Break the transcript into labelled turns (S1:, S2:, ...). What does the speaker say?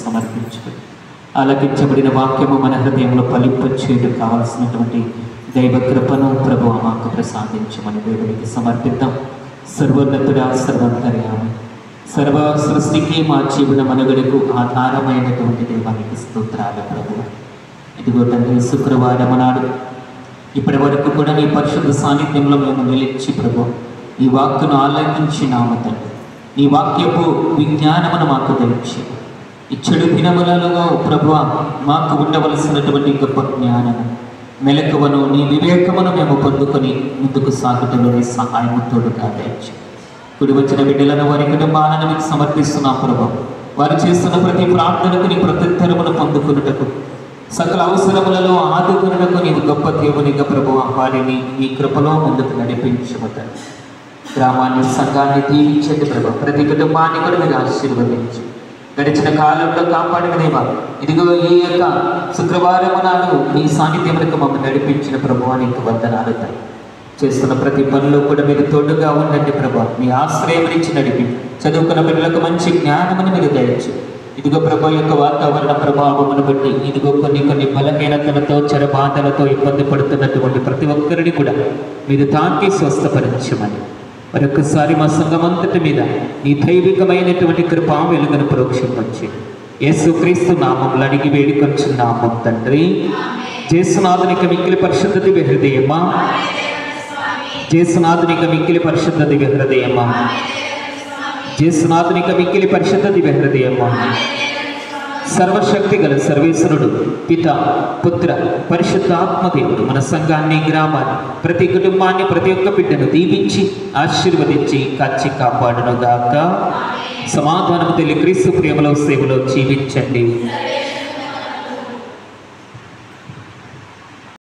S1: సమర్పించుకొని ఆలకించబడిన వాక్యము మన హృదయంలో ఫలింపచేయడం కావలసినటువంటి దైవ కృపను ప్రభు మాకు ప్రసాదించమని దేవునికి సమర్పిద్దాం. సర్వోన్నతుడా, సర్వంతర్యామి, సర్వ సృష్టికి మా జీవన మనుగడకు ఆధారమైనటువంటి దేవానికి స్తోత్రాలు ప్రభు. ఇదిగో తండ్రి, శుక్రవారం నాడు ఇప్పటి వరకు కూడా నీ పరిశుద్ధ సాన్నిధ్యంలో మేము నిలిచి ప్రభు ఈ వాక్కును ఆలకించినాము తండ్రి. నీ వాక్యపు విజ్ఞానమును మాకు దయచి ఈ చెడు దినములలో ప్రభు మాకు ఉండవలసినటువంటి గొప్ప జ్ఞానము, మెలకువను, నీ వివేకమును మేము పొందుకొని ముందుకు సాగుటలో నీ సహాయము తోడుగా దయచి కుడి వచ్చిన బిడ్డలను వారి కుటుంబాలను మీకు సమర్పిస్తున్నాం ప్రభు. వారు చేస్తున్న ప్రతి ప్రార్థనకు నీ ప్రత్యుత్తరమును పొందుకున్నటకు, సకల అవసరములలో ఆదుకున్నటకు నీవు గొప్ప దేవునిగా ప్రభు వారిని నీ కృపలో ముందుకు నడిపించబడ్డారు. గ్రామాన్ని, సంఘాన్ని దీవించండి ప్రభు. ప్రతి కుటుంబాన్ని కూడా మీరు ఆశీర్వదించి గడిచిన కాలంలో కాపాడిన దేవా, ఇదిగో ఈ యొక్క శుక్రవారం నాడు నీ సాన్నిధ్యములకు మమ్మల్ని నడిపించిన ప్రభు నీకు వందనాలు. చేస్తున్న ప్రతి పనిలో కూడా మీరు తోడుగా ఉండండి ప్రభు. మీ ఆశ్రయం ఇచ్చి నడిపి చదువుకున్న పిల్లలకు మంచి జ్ఞానమును మీరు దయచి ఇదిగో ప్రభు యొక్క వాతావరణ ప్రభావమును బట్టి ఇదిగో కొన్ని బలహీనతలతో, చెరబాధలతో ఇబ్బంది పడుతున్నటువంటి ప్రతి ఒక్కరిని కూడా మీరు తాకి స్వస్థపరించమని మరొకసారి మా సంఘమంతటి మీద నీ దైవికమైనటువంటి కృపా వెలుగును ప్రోక్షించి యేసుక్రీస్తు నామములో అడిగి వేడుకొంచున్నాము తండ్రి. జేసునాథునిక మిక్కిలి పరిశుద్ధ దివ్య హృదయమా, జేసునాథునిక మిక్కిలి పరిశుద్ధ దివ్య హృదయమా, జేసునాథునిక మిక్కిలి పరిశుద్ధ దివ్య హృదయమా. సర్వశక్తి గల సర్వేశ్వరుడు పిత, పుత్ర, పరిశుద్ధాత్మదేవుడు మన సంఘాన్ని, గ్రామాన్ని, ప్రతి కుటుంబాన్ని, ప్రతి ఒక్క బిడ్డను దీవించి ఆశీర్వదించి కాచి కాపాడునుగాక. సమాధానము తెలియ క్రీస్తు ప్రేమలో సేవలో జీవించండి.